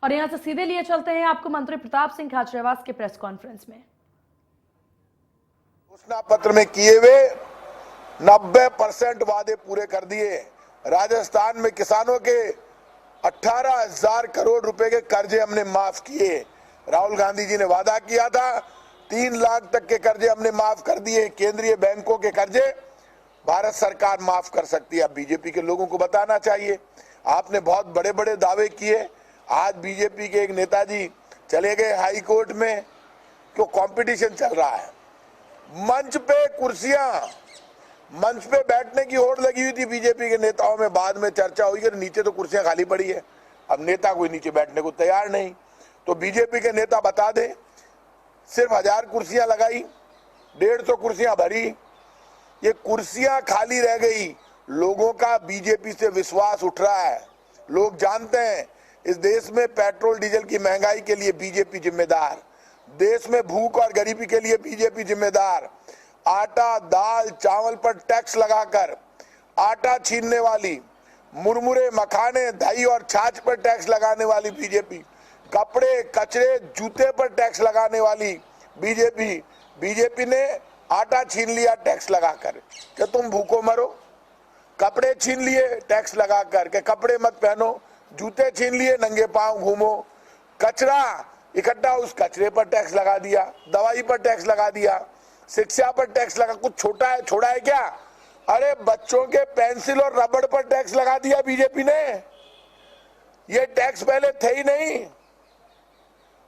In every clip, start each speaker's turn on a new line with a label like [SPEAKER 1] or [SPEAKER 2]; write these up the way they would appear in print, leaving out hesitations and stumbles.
[SPEAKER 1] और यहां से सीधे लिए चलते हैं आपको मंत्री प्रताप सिंह खाचरियावास के प्रेस कॉन्फ्रेंस में।
[SPEAKER 2] घोषणा पत्र में किए हुए 90% वादे पूरे कर दिए। राजस्थान में किसानों के 18,000 करोड़ रुपए के कर्जे हमने माफ किए। राहुल गांधी जी ने वादा किया था 3 लाख तक के कर्जे हमने माफ कर दिए। केंद्रीय बैंकों के कर्जे भारत सरकार माफ कर सकती है। अब बीजेपी के लोगों को बताना चाहिए। आपने बहुत बड़े बड़े दावे किए। आज बीजेपी के एक नेताजी चले गए हाई कोर्ट में, क्यों? कंपटीशन चल रहा है। मंच पे कुर्सियां, मंच पे बैठने की होड़ लगी हुई थी बीजेपी के नेताओं में। बाद में चर्चा हुई कि नीचे तो कुर्सियां खाली पड़ी है, अब नेता कोई नीचे बैठने को तैयार नहीं। तो बीजेपी के नेता बता दे, सिर्फ 1000 कुर्सियां लगाई, 150 कुर्सियां भरी, ये कुर्सियां खाली रह गई। लोगों का बीजेपी से विश्वास उठ रहा है। लोग जानते हैं इस देश में पेट्रोल डीजल की महंगाई के लिए बीजेपी जिम्मेदार, देश में भूख और गरीबी के लिए बीजेपी जिम्मेदार। आटा, दाल, चावल पर टैक्स लगाकर आटा छीनने वाली, मुरमुरे, मखाने, दही और छाछ पर टैक्स लगाने वाली बीजेपी, कपड़े, कचरे, जूते पर टैक्स लगाने वाली बीजेपी। बीजेपी ने आटा छीन लिया टैक्स लगाकर कि तुम भूखो मरो, कपड़े छीन लिए टैक्स लगाकर के कपड़े मत पहनो, जूते छीन लिए नंगे पांव घूमो, कचरा इकट्ठा उस कचरे पर टैक्स लगा दिया, दवाई पर टैक्स लगा दिया, शिक्षा पर टैक्स लगा। कुछ छोड़ा है क्या? अरे बच्चों के पेंसिल और रबड़ पर टैक्स लगा दिया बीजेपी ने। ये टैक्स पहले थे ही नहीं।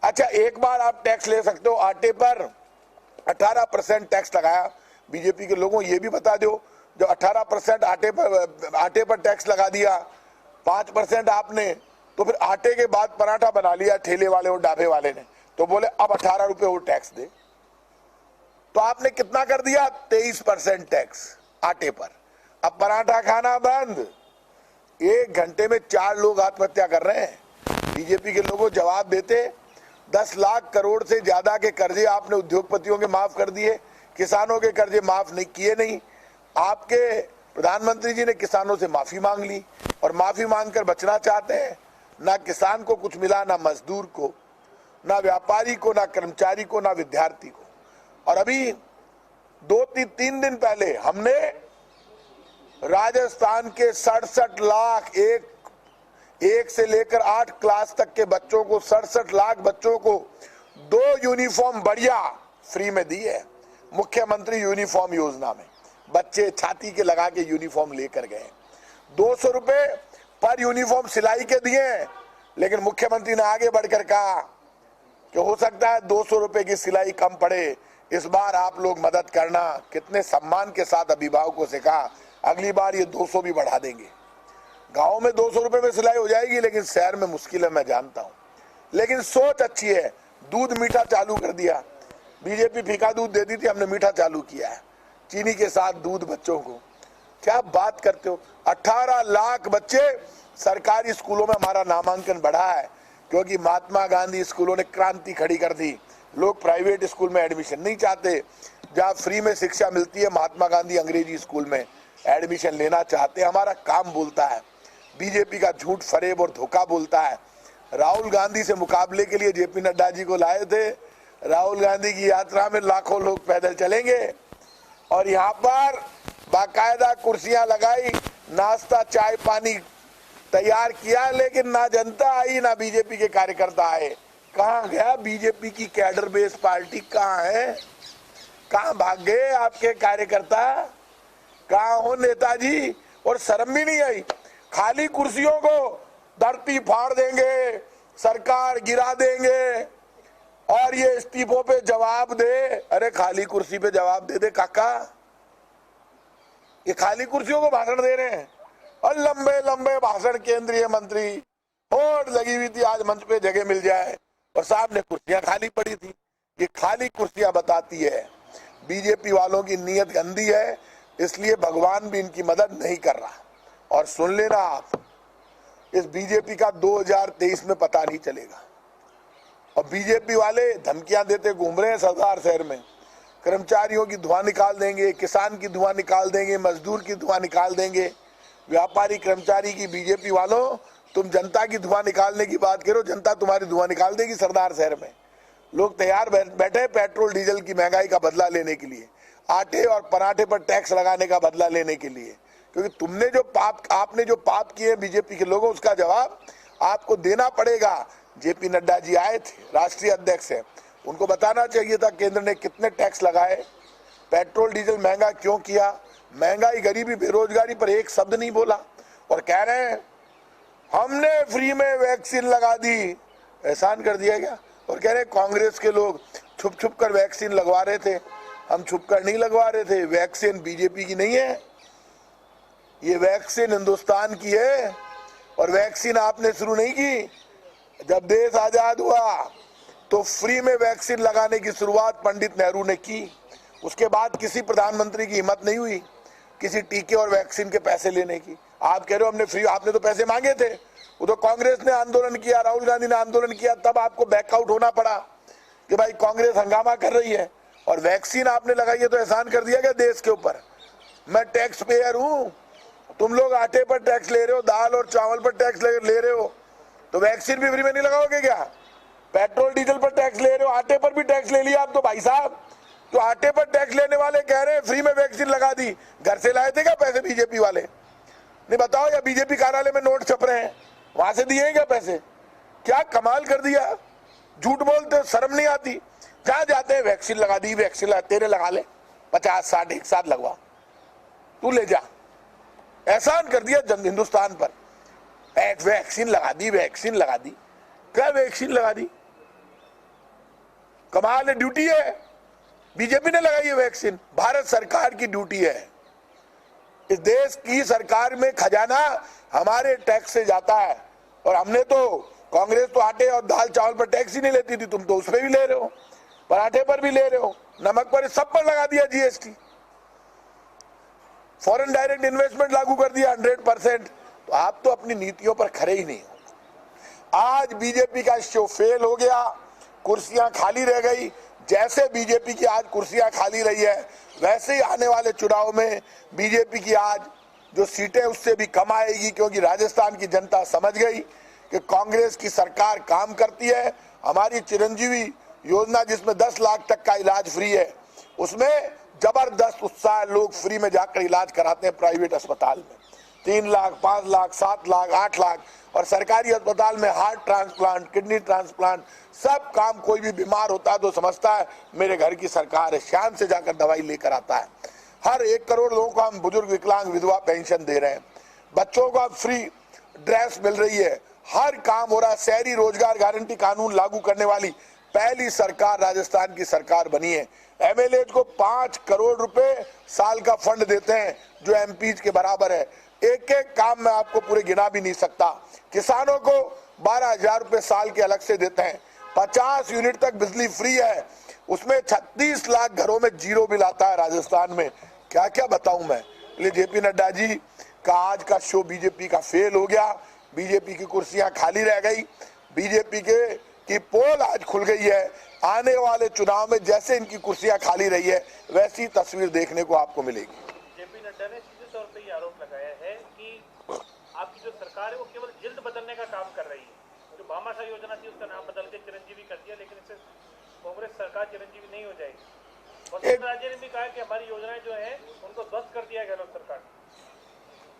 [SPEAKER 2] अच्छा, एक बार आप टैक्स ले सकते हो। आटे पर 18% टैक्स लगाया बीजेपी के लोगों। ये भी बता दो, जो 18% आटे पर टैक्स लगा दिया, 5% आपने, तो फिर आटे के बाद पराठा बना लिया ठेले वाले और ढाबे वाले ने, तो बोले अब 18 रुपए और टैक्स दे। तो आपने कितना कर दिया? 23% टैक्स आटे पर। अब पराठा खाना बंद। 1 घंटे में 4 लोग आत्महत्या कर रहे हैं। बीजेपी के लोगों जवाब देते, 10 लाख करोड़ से ज्यादा के कर्जे आपने उद्योगपतियों के माफ कर दिए, किसानों के कर्जे माफ नहीं किए। नहीं, आपके प्रधानमंत्री जी ने किसानों से माफी मांग ली और माफी मांगकर बचना चाहते हैं। ना किसान को कुछ मिला, ना मजदूर को, ना व्यापारी को, ना कर्मचारी को, ना विद्यार्थी को। और अभी 2-3 दिन पहले हमने राजस्थान के 67 लाख, एक से लेकर 8 क्लास तक के बच्चों को, 67 लाख बच्चों को 2 यूनिफॉर्म बढ़िया फ्री में दी है। मुख्यमंत्री यूनिफॉर्म योजना में बच्चे छाती के लगा के यूनिफॉर्म लेकर गए। 200 रुपए पर यूनिफॉर्म सिलाई के दिए, लेकिन मुख्यमंत्री ने आगे बढ़कर कहा कि हो सकता है 200 रुपए की सिलाई कम पड़े, इस बार आप लोग मदद करना। कितने सम्मान के साथ अभिभावकों से कहा अगली बार ये 200 भी बढ़ा देंगे। गांव में 200 रुपए में सिलाई हो जाएगी, लेकिन शहर में मुश्किल है, मैं जानता हूं। लेकिन सोच अच्छी है। दूध मीठा चालू कर दिया। बीजेपी फीका दूध देती थी, हमने मीठा चालू किया है, चीनी के साथ दूध बच्चों को। क्या बात करते हो? 18 लाख बच्चे सरकारी स्कूलों में, हमारा नामांकन बढ़ा है क्योंकि महात्मा गांधी स्कूलों ने क्रांति खड़ी कर दी। लोग प्राइवेट स्कूल में एडमिशन नहीं चाहते, जहां फ्री में शिक्षा मिलती है। महात्मा गांधी अंग्रेजी स्कूल में एडमिशन लेना चाहते हैं। हमारा काम बोलता है, बीजेपी का झूठ, फरेब और धोखा बोलता है। राहुल गांधी से मुकाबले के लिए जेपी नड्डा जी को लाए थे। राहुल गांधी की यात्रा में लाखों लोग पैदल चलेंगे और यहाँ पर बाकायदा कुर्सियां लगाई, नाश्ता, चाय, पानी तैयार किया, लेकिन ना जनता आई, ना बीजेपी के कार्यकर्ता आए। कहाँ गया बीजेपी की कैडर बेस पार्टी? कहाँ है? कहाँ भाग गए आपके कार्यकर्ता? कहाँ हो नेताजी? और शर्म भी नहीं आई। खाली कुर्सियों को धरती फाड़ देंगे, सरकार गिरा देंगे और ये इस्तीफों पे जवाब दे। अरे खाली कुर्सी पे जवाब दे काका। ये खाली कुर्सियों को भाषण दे रहे हैं और लंबे लंबे भाषण। केंद्रीय मंत्री, होड़ लगी हुई थी आज मंच पे जगह मिल जाए, और सामने कुर्सियां खाली पड़ी थी। ये खाली कुर्सियां बताती है बीजेपी वालों की नीयत गंदी है, इसलिए भगवान भी इनकी मदद नहीं कर रहा। और सुन लेना आप, इस बीजेपी का 2023 में पता नहीं चलेगा। और बीजेपी वाले धमकियां देते घूम रहे हैं सरदार शहर में। कर्मचारियों की धुआं निकाल देंगे, किसान की धुआं निकाल देंगे, मजदूर की धुआं निकाल देंगे, व्यापारी कर्मचारी की। बीजेपी वालों तुम जनता की धुआं निकालने की बात करो, जनता तुम्हारी धुआं निकाल देगी सरदार शहर में। लोग तैयार बैठे पेट्रोल डीजल की महंगाई का बदला लेने के लिए, आटे और पराठे पर टैक्स लगाने का बदला लेने के लिए, क्योंकि आपने जो पाप किए बीजेपी के लोगों, उसका जवाब आपको देना पड़ेगा। जेपी नड्डा जी आए थे, राष्ट्रीय अध्यक्ष है, उनको बताना चाहिए था केंद्र ने कितने टैक्स लगाए, पेट्रोल डीजल महंगा क्यों किया, महंगाई, गरीबी, बेरोजगारी पर एक शब्द नहीं बोला। और कह रहे हैं हमने फ्री में वैक्सीन लगा दी, एहसान कर दिया क्या? और कह रहे कांग्रेस के लोग छुप छुप कर वैक्सीन लगवा रहे थे। हम छुप कर नहीं लगवा रहे थे, वैक्सीन बीजेपी की नहीं है, ये वैक्सीन हिंदुस्तान की है। और वैक्सीन आपने शुरू नहीं की। जब देश आजाद हुआ तो फ्री में वैक्सीन लगाने की शुरुआत पंडित नेहरू ने की। उसके बाद किसी प्रधानमंत्री की हिम्मत नहीं हुई किसी टीके और वैक्सीन के पैसे लेने की। आप कह रहे हो हमने फ्री, आपने तो पैसे मांगे थे, वो तो कांग्रेस ने आंदोलन किया, राहुल गांधी ने आंदोलन किया, तब आपको बैकआउट होना पड़ा कि भाई कांग्रेस हंगामा कर रही है। और वैक्सीन आपने लगाई है तो एहसान कर दिया गया देश के ऊपर। मैं टैक्स पेयर हूं, तुम लोग आटे पर टैक्स ले रहे हो, दाल और चावल पर टैक्स ले रहे हो, तो वैक्सीन भी फ्री में नहीं लगाओगे क्या? पेट्रोल डीजल पर टैक्स ले रहे हो, आटे पर भी टैक्स ले लिया आप तो भाई साहब। तो आटे पर टैक्स लेने वाले कह रहे हैं फ्री में वैक्सीन लगा दी, घर से लाए थे क्या पैसे बीजेपी वाले? नहीं बताओ, या बीजेपी कार्यालय में नोट छप रहे हैं, वहां से दिए क्या पैसे? क्या कमाल कर दिया, झूठ बोलते, शर्म नहीं आती। जहां जाते हैं वैक्सीन लगा दी, वैक्सीन लगा, तेरे लगा ले 50-60 एक साथ लगवा, तू ले जा, एहसान कर दिया हिंदुस्तान पर। वैक्सीन लगा दी, वैक्सीन लगा दी, क्या वैक्सीन लगा दी? कमाल है, ड्यूटी है, बीजेपी ने लगाई है वैक्सीन, भारत सरकार की ड्यूटी है। इस देश की सरकार में खजाना हमारे टैक्स से जाता है। और हमने तो, कांग्रेस तो आटे और दाल चावल पर टैक्स ही नहीं लेती थी, तुम तो उस पर भी ले रहे हो, पराठे पर भी ले रहे हो, नमक पर, सब पर लगा दिया जीएसटी। फॉरेन डायरेक्ट इन्वेस्टमेंट लागू कर दिया 100%। तो आप तो अपनी नीतियों पर खरे ही नहीं हो। आज बीजेपी का शो फेल हो गया, कुर्सियां खाली रह गई। जैसे बीजेपी की आज कुर्सियां खाली रही है, वैसे ही आने वाले चुनाव में बीजेपी की आज जो सीटें उससे भी कम आएगी, क्योंकि राजस्थान की जनता समझ गई कि कांग्रेस की सरकार काम करती है। हमारी चिरंजीवी योजना जिसमें 10 लाख तक का इलाज फ्री है, उसमें जबरदस्त उत्साह, लोग फ्री में जाकर इलाज कराते हैं प्राइवेट अस्पताल में। 3 लाख, 5 लाख, 7 लाख, 8 लाख, और सरकारी अस्पताल में हार्ट ट्रांसप्लांट, किडनी ट्रांसप्लांट, सब काम। कोई भी बीमार होता है तो समझता है मेरे घर की सरकार है, शान से जाकर दवाई लेकर आता है। हर 1 करोड़ लोगों को हम बुजुर्ग, विकलांग, विधवा पेंशन दे रहे हैं, बच्चों को फ्री ड्रेस मिल रही है, हर काम हो रहा है। शहरी रोजगार गारंटी कानून लागू करने वाली पहली सरकार राजस्थान की सरकार बनी है। एमएलए को 5 करोड़ रुपए साल का फंड देते हैं, जो एमपीज के बराबर है। एक एक काम मैं आपको पूरे गिना भी नहीं सकता। किसानों को 12,000 रुपए साल के अलग से देते हैं। 50 यूनिट तक बिजली फ्री है, उसमें 36 लाख घरों में जीरो बिल आता है राजस्थान में। क्या क्या बताऊं मैं। इसलिए जेपी नड्डा जी का आज का शो बीजेपी का फेल हो गया। बीजेपी की कुर्सियां खाली रह गई, बीजेपी की पोल आज खुल गई है। आने वाले चुनाव में जैसे इनकी कुर्सियां खाली रही है, वैसी तस्वीर देखने को आपको मिलेगी।
[SPEAKER 3] जेपी नड्डा ने सीधे तौर पे ये आरोप लगाया है कि आपकी जो सरकार है वो केवल जिल्द बदलने का काम कर रही है। जो भामाशाह योजना थी उसका नाम बदल के चिरंजीवी कर दिया, लेकिन इससे कांग्रेस सरकार चिरंजीवी नहीं हो जाएगी। वसुंधरा जी ने भी कहा कि हमारी योजनाएं जो है उनको ध्वस्त कर दिया गहलोत सरकार।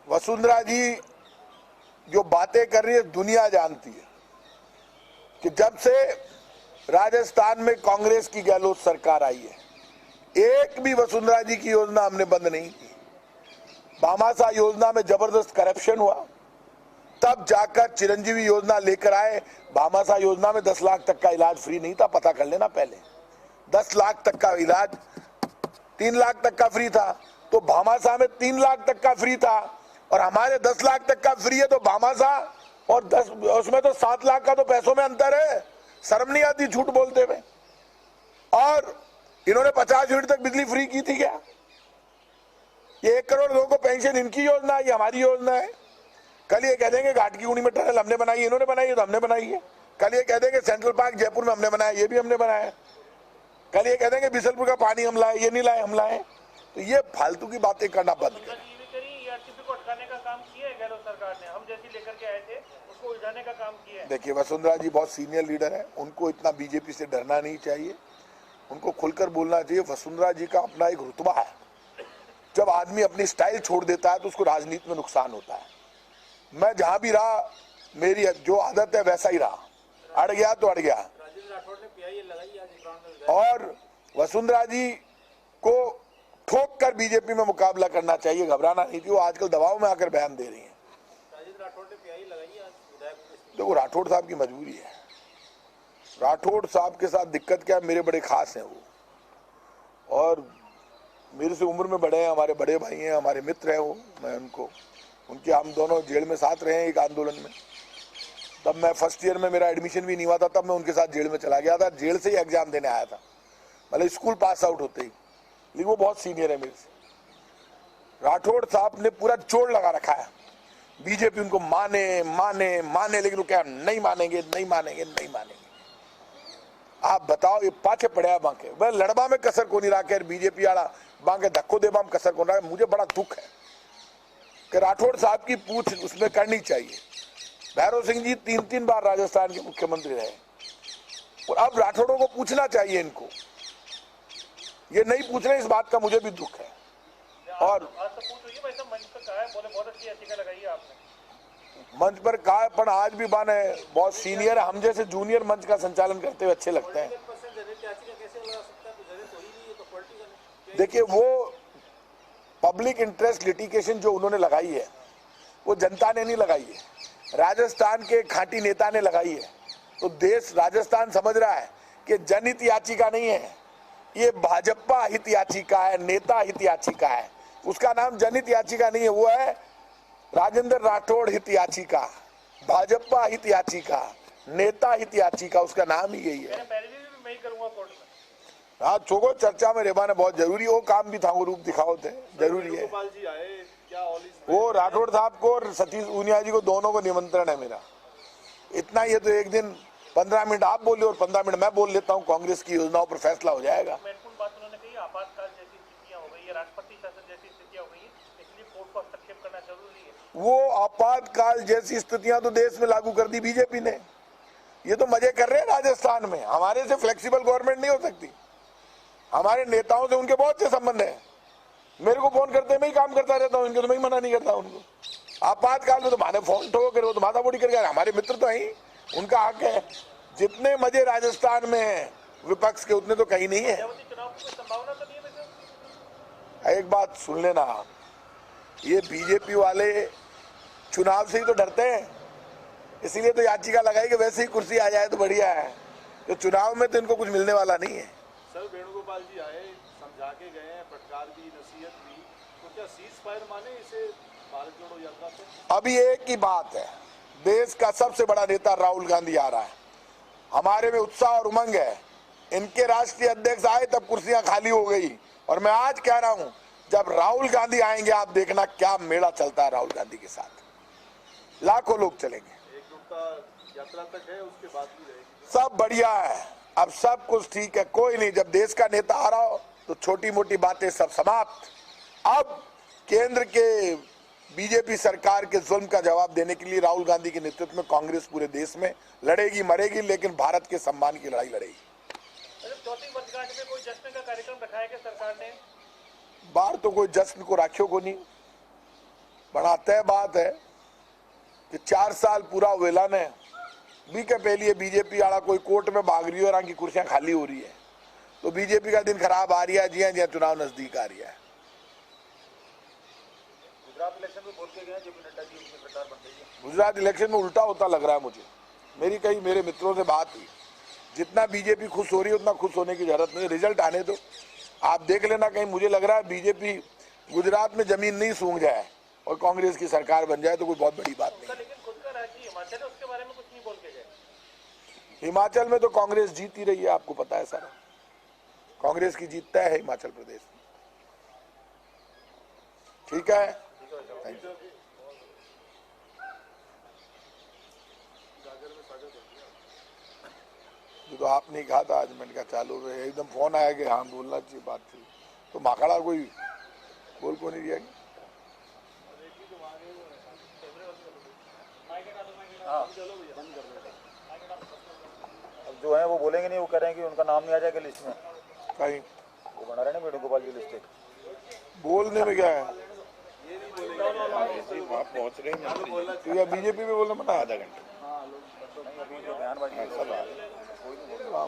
[SPEAKER 2] वसुंधरा जी जो बातें कर रही है दुनिया जानती है कि जब से राजस्थान में कांग्रेस की गहलोत सरकार आई है, एक भी वसुंधरा जी की योजना हमने बंद नहीं की। भामाशाह योजना में जबरदस्त करप्शन हुआ, तब जाकर चिरंजीवी योजना लेकर आए। भामाशाह योजना में 10 लाख तक का इलाज फ्री नहीं था, पता कर लेना पहले। 10 लाख तक का इलाज 3 लाख तक का फ्री था, तो भामाशाह में 3 लाख तक का फ्री था, और हमारे 10 लाख तक का फ्री है। तो भामाशाह और 10, उसमें तो 7 लाख का तो पैसों में अंतर है। शर्म नहीं आती झूठ बोलते हुए। और इन्होंने 50 यूनिट तक बिजली फ्री की थी क्या? ये 1 करोड़ लोगों को पेंशन इनकी योजना है, ये हमारी योजना है। कल ये कह देंगे घाट की गुणी में टनल हमने बनाई है, इन्होंने बनाई है तो हमने बनाई है। कल ये कह देंगे सेंट्रल पार्क जयपुर में हमने बनाया, ये भी हमने बनाया है। कल ये कह देंगे बिसलपुर का पानी हम लाए, ये नहीं लाए, हम लाए। तो ये फालतू की बातें करना बंद करें।
[SPEAKER 3] को अटकाने का काम किया है गहलोत सरकार ने। हम जैसी लेकर के आए थे को उलझाने का काम किया है।
[SPEAKER 2] देखिए, वसुंधरा जी बहुत सीनियर लीडर है, उनको इतना बीजेपी से डरना नहीं चाहिए, उनको खुलकर बोलना चाहिए। वसुंधरा जी का अपना एक रुतबा है, जब आदमी अपनी स्टाइल छोड़ देता है तो उसको राजनीति में नुकसान होता है। मैं जहां भी रहा, मेरी जो आदत है वैसा ही रहा, अड़ गया तो अड़ गया।
[SPEAKER 3] राठौड़ ने पीआईएल लगाई आज,
[SPEAKER 2] और वसुंधरा जी को ठोक कर बीजेपी में मुकाबला करना चाहिए, घबराना नहीं चाहिए। वो आजकल दबाव में आकर बयान दे रही है।
[SPEAKER 3] राठौड़ ने पीआईएल लगाई आज विधायक।
[SPEAKER 2] देखो, राठौड़ साहब की मजबूरी है। राठौड़ साहब के साथ दिक्कत क्या है, मेरे बड़े खास हैं वो, और मेरे से उम्र में बड़े हैं, हमारे बड़े भाई हैं, हमारे मित्र हैं वो। मैं उनको, उनके हम दोनों जेल में साथ रहे हैं एक आंदोलन में। तब मैं फर्स्ट ईयर में, मेरा एडमिशन भी नहीं हुआ था, तब मैं उनके साथ जेल में चला गया था। जेल से ही एग्जाम देने आया था, मतलब स्कूल पास आउट होते ही। लेकिन वो बहुत सीनियर है मेरे से। राठौड़ साहब ने पूरा जोर लगा रखा है, बीजेपी उनको माने माने माने, लेकिन वो क्या नहीं मानेंगे, नहीं मानेंगे, नहीं मानेंगे। आप बताओ, ये पाछे पड़े बांके, वह लड़बा में कसर को नहीं रहा, बीजेपी आड़ा बांके धक्को दे बाम कसर को रहा। मुझे बड़ा दुख है कि राठौड़ साहब की पूछ उसमें करनी चाहिए। भैरव सिंह जी 3 बार राजस्थान के मुख्यमंत्री रहे, और अब राठौड़ों को पूछना चाहिए इनको। ये नहीं पूछ रहे, इस बात का मुझे भी दुख है। और मंच पर कहा, पर आज भी बाने बहुत सीनियर है, हम जैसे जूनियर मंच का संचालन करते हुए अच्छे लगते हैं। देखिए, वो पब्लिक इंटरेस्ट लिटिगेशन जो उन्होंने लगाई है, वो जनता ने नहीं लगाई है, राजस्थान के खांटी नेता ने लगाई है। तो देश, राजस्थान समझ रहा है कि जनहित याचिका नहीं है, ये भाजपा हित याचिका है, नेता हित याचिका है। उसका नाम जनहित याचिका नहीं है, वो है राजेंद्र राठौड़ हित याचिका, भाजपा हित याचिका, नेता हित याचिका, उसका नाम ही यही है। हाँ, चोगो चर्चा में रेबाने बहुत जरूरी, वो काम भी था, वो रूप दिखाओ थे, जरूरी है। वो राठौड़ साहब को और सतीश ऊनिया जी को, दोनों को निमंत्रण है मेरा। इतना ही है तो एक दिन 15 मिनट आप बोलिए और 15 मिनट मैं बोल लेता हूँ, कांग्रेस की योजनाओं पर फैसला हो जाएगा।
[SPEAKER 3] बात उन्होंने कही, आपातकाल जैसी स्थितियां हो गई है, राष्ट्रपति शासन जैसी स्थितियां हो गई है, इसलिए कोर्ट को हस्तक्षेप करना जरूरी है।
[SPEAKER 2] वो आपातकाल जैसी स्थितियां तो देश में लागू कर दी बीजेपी ने। ये तो मजे कर रहे हैं राजस्थान में। हमारे से फ्लेक्सिबल गवर्नमेंट नहीं हो सकती। हमारे नेताओं से उनके बहुत से संबंध है, मेरे को फोन करते मैं ही काम करता रहता हूँ, इनके तो मैं ही मना नहीं करता उनको। आपातकाल में तो माने फोन ठोको करे, वो तो माथा बोड़ी करके, हमारे मित्र तो हैं, उनका हक है। जितने मजे राजस्थान में है विपक्ष के, उतने तो कहीं नहीं है। एक बात सुन लेना, ये बीजेपी वाले चुनाव से ही तो डरते हैं, इसीलिए तो याचिका लगाई कि वैसे ही कुर्सी आ जाए तो बढ़िया है। तो चुनाव में तो इनको कुछ मिलने वाला नहीं है।
[SPEAKER 4] सर, वेणुगोपाल जी आए, समझा के गए हैं, फटकार भी, नसीहत भी, तो क्या सीज फायर माने इसे भारत जोड़ो यात्रा से?
[SPEAKER 2] अभी एक ही बात है, देश का सबसे बड़ा नेता राहुल गांधी आ रहा है, हमारे में उत्साह और उमंग है। इनके राष्ट्रीय अध्यक्ष आए तब कुर्सियां खाली हो गई, और मैं आज कह रहा हूं, जब राहुल गांधी आएंगे आप देखना क्या मेला चलता है राहुल गांधी के साथ। लाखों लोग चलेंगे,
[SPEAKER 4] यात्रा तक है, उसके बाद भी रहेगी।
[SPEAKER 2] सब बढ़िया है, अब सब कुछ ठीक है, कोई नहीं। जब देश का नेता आ रहा हो तो छोटी मोटी बातें सब समाप्त। अब केंद्र के बीजेपी सरकार के जुल्म का जवाब देने के लिए राहुल गांधी के नेतृत्व में कांग्रेस पूरे देश में लड़ेगी, मरेगी, लेकिन भारत के सम्मान की लड़ाई लड़ेगी।
[SPEAKER 3] चौथी वर्षगांठ में कोई जश्न का कार्यक्रम रखाया गया सरकार ने?
[SPEAKER 2] बार तो कोई जश्न को राखियो को नहीं, बड़ा तय बात है कि 4 साल पूरा वेला ने भी के पहले बीजेपी आड़ा कोई कोर्ट में भाग रही है और आगे कुर्सियां खाली हो रही है, तो बीजेपी का दिन खराब आ रही है, जी हाँ चुनाव नजदीक आ रही है।
[SPEAKER 4] गुजरात इलेक्शन में बोल के गए जब नड्डा जी उनकी सरकार बन गई है।
[SPEAKER 2] गुजरात इलेक्शन में उल्टा होता लग रहा है मुझे। मेरी कई मेरे मित्रों से बात हुई, जितना बीजेपी खुश हो रही है उतना खुश होने की जरूरत नहीं, रिजल्ट आने दो, आप देख लेना। कहीं मुझे लग रहा है बीजेपी गुजरात में जमीन नहीं सूंघ जाए और कांग्रेस की सरकार बन जाए तो कोई बहुत बड़ी बात नहीं।
[SPEAKER 3] लेकिन खुद का राज्य हिमाचल है, उसके बारे में कुछ नहीं बोल के गए।
[SPEAKER 2] हिमाचल में तो कांग्रेस जीती रही है, आपको पता है सारा, कांग्रेस की जीत तय है हिमाचल प्रदेश में। ठीक है, थैंक यू। तो आपने कहा था आज, मैंने कहा चालू रहे, एकदम फोन आया कि हाँ बोलना चाहिए, बात थी, तो माकड़ा कोई बोल को नहीं दिया।
[SPEAKER 5] अब जो है वो बोलेंगे नहीं, वो कह रहे हैं कि उनका नाम नहीं आ जाएगा लिस्ट में।
[SPEAKER 2] कहीं
[SPEAKER 5] वो बना रहे हैं ना वेणुगोपाल की लिस्ट।
[SPEAKER 2] बोलने में क्या है,
[SPEAKER 6] आप पहुंच रहे हैं
[SPEAKER 2] तो या बीजेपी में बोलना मना आधा घंटा
[SPEAKER 5] नहीं, अभी जो बयानबाजी है, सब आ रही है।
[SPEAKER 2] हाँ,